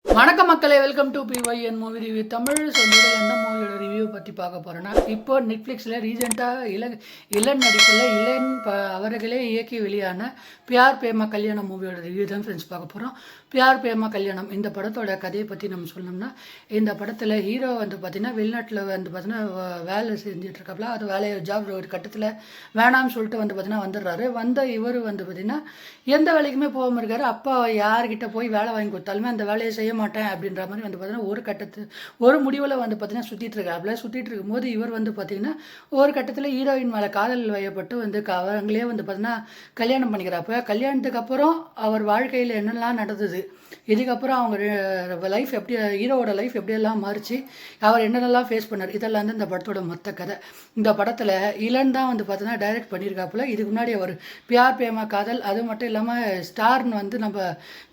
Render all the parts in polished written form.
வணக்கம் மக்களே, welcome to PYN movie review Tamil. சொந்தத்தில் எந்த மூவியோட ரிவ்யூ பற்றி பார்க்க போகிறேன்னா, இப்போ நெட்ஃப்ளிக்ஸில் ரீசெண்டாக இளன் நடிப்பில் அவர்களே இயக்கி வெளியான பியார் பிரேமா கல்யாணம் மூவியோட ரிவ்யூ தான் ஃப்ரெண்ட்ஸ் பார்க்க போகிறோம். பியார் பிரேமா கல்யாணம் இந்த படத்தோட கதையை பற்றி நம்ம சொல்லணும்னா, இந்த படத்தில் ஹீரோ வந்து பார்த்திங்கன்னா வெளிநாட்டில் வந்து பார்த்திங்கன்னா வேலை செஞ்சிட்ருக்காப்புல. அது வேலையை ஜாப் ஒரு கட்டத்தில் வேணாம்னு சொல்லிட்டு வந்து பார்த்திங்கன்னா வந்துடுறாரு. இவர் வந்து பார்த்திங்கன்னா எந்த வேலைக்குமே போகாமல் இருக்காரு. அப்பா யார்கிட்ட போய் வேலை வாங்கி கொடுத்தாலுமே அந்த வேலையை செய்ய மாட்டேன் அப்படின்ற மாதிரி வந்து பார்த்தீங்கன்னா ஒரு முடிவில் வந்து பார்த்தீங்கன்னா சுற்றிட்டு இருக்கும்போது இவர் வந்து பார்த்தீங்கன்னா ஒரு கட்டத்தில் ஹீரோயின் மேலே காதல் வயப்பட்டு வந்து அவங்களே வந்து பார்த்தீங்கன்னா கல்யாணம் பண்ணிக்கிறாப்ப. கல்யாணத்துக்கு அப்புறம் அவர் வாழ்க்கையில் என்னெல்லாம் நடந்தது, இதுக்கப்புறம் அவங்க லைஃப் எப்படி, ஹீரோவோட லைஃப் எப்படியெல்லாம் மாறிச்சு, அவர் என்னென்னலாம் ஃபேஸ் பண்ணார், இதெல்லாம் வந்து இந்த படத்தோட மொத்த கதை. இந்த படத்தில் இளன் தான் வந்து பார்த்தீங்கன்னா டைரக்ட் பண்ணியிருக்காப்புல. இதுக்கு முன்னாடி அவர் பியார் பிரேமா காதல், அது மட்டும் இல்லாமல் ஸ்டார்னு வந்து நம்ம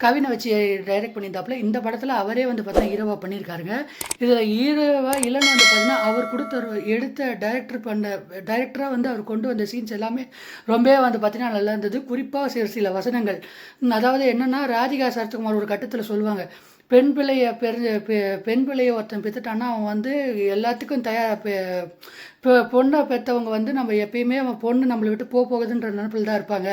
கவினை வச்சு டைரக்ட் பண்ணியிருந்தாப்புல. இந்த படத்தில் அவரே வந்து பார்த்தீங்கன்னா ஹீரோவாக பண்ணியிருக்காருங்க. இதில் ஹீரோவாக இளன் வந்து பார்த்தீங்கன்னா அவர் எடுத்த டைரக்டராக வந்து அவர் கொண்டு வந்த சீன்ஸ் எல்லாமே ரொம்பவே வந்து பார்த்தீங்கன்னா நல்லா இருந்தது. குறிப்பாக சில வசனங்கள், அதாவது என்னென்னா, ராதிகா சரத்குமார் ஒரு கட்டத்தில் சொல்லுவாங்க, பெண் பிள்ளையை ஒருத்தன் பெற்றுட்டான்னா அவன் வந்து எல்லாத்துக்கும் பொண்ணை பெற்றவங்க வந்து நம்ம எப்பயுமே அவன் பொண்ணு நம்மளை விட்டு போகுதுன்ற நினைப்பில் தான் இருப்பாங்க.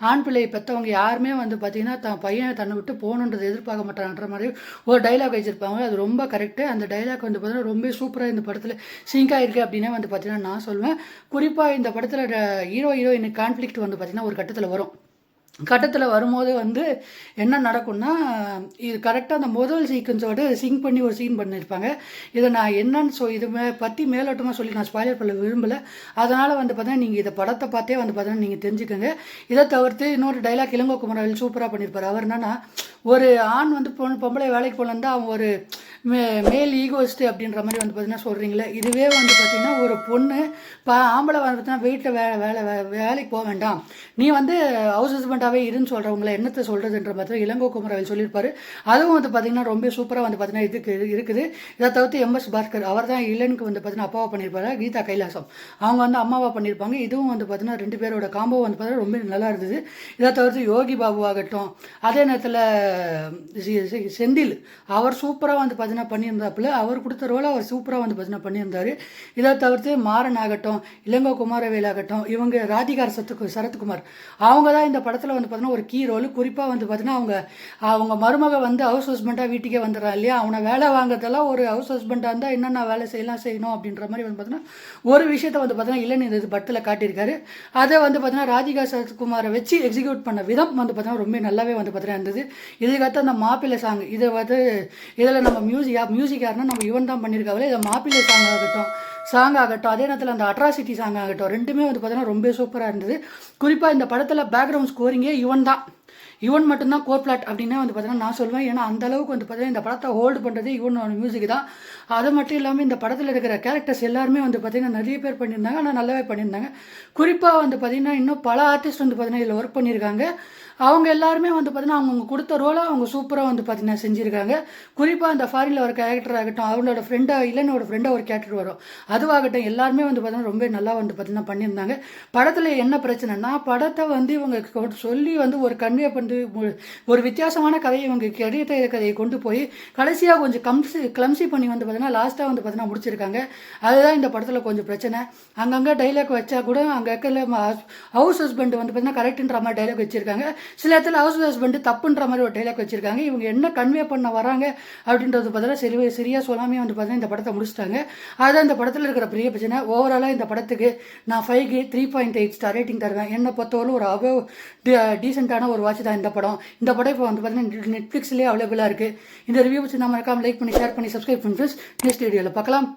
ஆண் பிள்ளையை பெற்றவங்க யாருமே வந்து பார்த்திங்கன்னா பையனை தன்னை விட்டு போகணுன்றது எதிர்பார்க்க மாட்டாங்கன்ற மாதிரி ஒரு டைலாக் வச்சுருப்பாங்க. அது ரொம்ப கரெக்டு. அந்த டைலாக் வந்து பார்த்திங்கன்னா ரொம்ப சூப்பராக இந்த படத்தில் சிங்க் ஆகிருக்கு அப்படின்னே வந்து பார்த்திங்கன்னா நான் சொல்லுவேன். குறிப்பாக இந்த படத்தில் ஹீரோயினுக்கு கான்ஃப்ளிக்ட் வந்து பார்த்திங்கன்னா ஒரு கட்டத்தில் வரும்போது வந்து என்ன நடக்கும்னா, இது கரெக்டாக அந்த முதல் சீக்வன்ஸோடு சிங்க் பண்ணி ஒரு சீன் பண்ணியிருப்பாங்க. இதை நான் என்னன்னு இது பற்றி மேலோட்டமாக சொல்லி நான் ஸ்பாய்லர் பண்ண விரும்பலை. அதனால் வந்து பார்த்தீங்கன்னா நீங்கள் இதை படத்தை பார்த்தே வந்து பார்த்தீங்கன்னா நீங்கள் தெரிஞ்சுக்கோங்க. இதை தவிர்த்து இன்னொரு டைலாக் இளங்கோ குமரவேல் சூப்பராக பண்ணியிருப்பார். அவர் என்னன்னா, ஒரு ஆண் வந்து பொம்பளை வேலைக்கு போகலன்னா அவன் ஒரு மேல் ஈகோஸ்ட்டு அப்படின்ற மாதிரி வந்து பார்த்தீங்கன்னா சொல்கிறீங்களே, இதுவே வந்து பார்த்திங்கன்னா ஒரு பொண்ணு ஆம்பளை வந்து பார்த்தீங்கன்னா வீட்டில் வேலைக்கு போக வேண்டாம், நீ வந்து ஹவுஸ் ஹஸ்பண்டாகவே இருன்னு சொல்கிறவங்கள என்னத்தை சொல்கிறதுன்ற மாதிரி இளங்கோ குமரவேல் சொல்லியிருப்பார். அதுவும் வந்து பார்த்திங்கன்னா ரொம்ப சூப்பராக வந்து பார்த்திங்கன்னா இருக்குது. இதை தவிர்த்து MS பாஸ்கர் அவர் தான் இளனுக்கு வந்து பார்த்திங்கன்னா அப்பாவை பண்ணியிருப்பாரு. கீதா கைலாசம் அவங்க வந்து அம்மாவாக பண்ணியிருப்பாங்க. இதுவும் வந்து பார்த்திங்கன்னா ரெண்டு பேரோட காம்போ வந்து பார்த்திங்கன்னா ரொம்ப நல்லா இருந்தது. இதை தவிர்த்து யோகி பாபு ஆகட்டும், அதே நேரத்தில் செந்தில் அவர் சூப்பராக வந்து பார்த்திங்கன்னா பண்ணியிருந்தாப்புல. அவர் கொடுத்த ரோலை அவர் சூப்பராக வந்து பார்த்தீங்கன்னா பண்ணியிருந்தார். இதை தவிர்த்து மாறன் ஆகட்டும், இளங்கோ குமாரவேல் ஆகட்டும், இவங்க ராதிகா சரத்குமார் அவங்க தான் இந்த படத்தில் வந்து பார்த்தீங்கன்னா ஒரு கீ ரோல். குறிப்பாக வந்து பார்த்தீங்கன்னா அவங்க மருமக வந்து ஹவுஸ் ஹஸ்பண்டாக வீட்டுக்கே வந்துடுறான் இல்லையா, அவனை வேலை வாங்குறதெல்லாம் ஒரு ஹவுஸ் ஹஸ்பண்டாக இருந்தால் என்னென்ன வேலை செய்யணும் அப்படின்ற மாதிரி வந்து பார்த்தீங்கன்னா ஒரு விஷயத்தை வந்து பார்த்தீங்கன்னா இளன் இந்த படத்தில் காட்டியிருக்காரு. அதை வந்து பார்த்தீங்கன்னா ராதிகா சரத்குமாரை வச்சு எக்ஸிக்யூட் பண்ண விதம் வந்து பார்த்தீங்கன்னா ரொம்ப நல்லாவே வந்து பார்த்தீங்கன்னா இருந்தது. இதுக்கடுத்து அந்த மாப்பிள்ளை சாங், இதில் நம்ம மியூசிக் யாருன்னா நம்ம இவன் தான் பண்ணியிருக்காங்களே. இதை மாப்பிள்ளை சாங் ஆகட்டும், அதே நேரத்தில் அந்த அட்ராசிட்டி சாங் ஆகட்டும், ரெண்டுமே வந்து பார்த்தீங்கன்னா ரொம்ப சூப்பராக இருந்தது. குறிப்பாக இந்த படத்தில் பேக்ரவுண்ட் ஸ்கோரிங்கே இவன் மட்டும்தான் கோர் பிளாட் அப்படின்னா வந்து பார்த்தீங்கன்னா நான் சொல்லுவேன். ஏன்னா அந்த அளவுக்கு வந்து பார்த்தீங்கன்னா இந்த படத்தை ஹோல்டு பண்ணுறது இவனோட மியூசிக் தான். அது மட்டும் இல்லாமல் இந்த படத்தில் இருக்கிற கேரக்டர்ஸ் எல்லாருமே வந்து பார்த்திங்கன்னா நிறைய பேர் பண்ணியிருந்தாங்க, ஆனால் நல்லாவே பண்ணியிருந்தாங்க. குறிப்பாக வந்து பார்த்திங்கன்னா இன்னும் பல ஆர்டிஸ்ட் வந்து பார்த்திங்கன்னா இதில் ஒர்க் பண்ணியிருக்காங்க. அவங்க எல்லாருமே வந்து பார்த்திங்கன்னா அவங்க கொடுத்த ரோலை அவங்க சூப்பராக வந்து பார்த்திங்கன்னா செஞ்சுருக்காங்க. குறிப்பாக அந்த ஃபாரினில் ஒரு கேரக்டர் ஆகட்டும், அவங்களோட இளனோட ஃப்ரெண்டாக ஒரு கேரக்டர் வரும், அதுவாகட்டும், எல்லாருமே வந்து பார்த்திங்கன்னா ரொம்ப நல்லா வந்து பார்த்திங்கன்னா பண்ணியிருந்தாங்க. படத்தில் என்ன பிரச்சனைனா, படத்தை வந்து இவங்க சொல்லி வந்து ஒரு கன்வே பண்ணி ஒரு வித்தியாசமான கதையை இவங்க கிடைத்த கதையை கொண்டு போய் கடைசியாக கொஞ்சம் கிளம்சி பண்ணி வந்து பார்த்தீங்கன்னா லாஸ்ட்டாக வந்து பார்த்தீங்கன்னா முடிச்சிருக்காங்க. அதுதான் இந்த படத்தில் கொஞ்சம் பிரச்சனை. அங்கங்கே டைலாக் வச்சா கூட அங்கே ஹவுஸ் ஹஸ்பண்ட் வந்து பார்த்தீங்கன்னா கரெக்டுன்ற மாதிரி டைலாக் வச்சுருக்காங்க. சில இடத்துல ஹவுஸ் ஹஸ்பண்ட் தப்புன்ற மாதிரி ஒரு டைலாக் வச்சுருக்காங்க. இவங்க என்ன கன்வே பண்ண வராங்க அப்படின்றது பார்த்தீங்கன்னா சரியாக சொல்லாமே வந்து பார்த்தீங்கன்னா இந்த படத்தை முடிச்சிட்டாங்க. அதுதான் இந்த படத்தில் இருக்கிற பெரிய பிரச்சனை. ஓவராலாக இந்த படத்துக்கு நான் 5க்கு 3.8 ஸ்டார் ரேட்டிங் தருவேன். என்னை பொறுத்தவரை ஒரு டீசெண்டான ஒரு வாட்ச் தான் இந்த படம் இப்போ வந்து பார்த்தீங்கன்னா நெட்ஃப்ளிக்ஸ்லேயே அவைலபிளாக இருக்குது. இந்த ரிவ்யூ வச்சு நம்ம மறக்காம லைக் பண்ணி, ஷேர் பண்ணி, சப்ஸ்கிரைப் பண்ணி ஃப்ரெண்ட்ஸ். நெக்ஸ்ட் வீடியோவில் பார்க்கலாம்.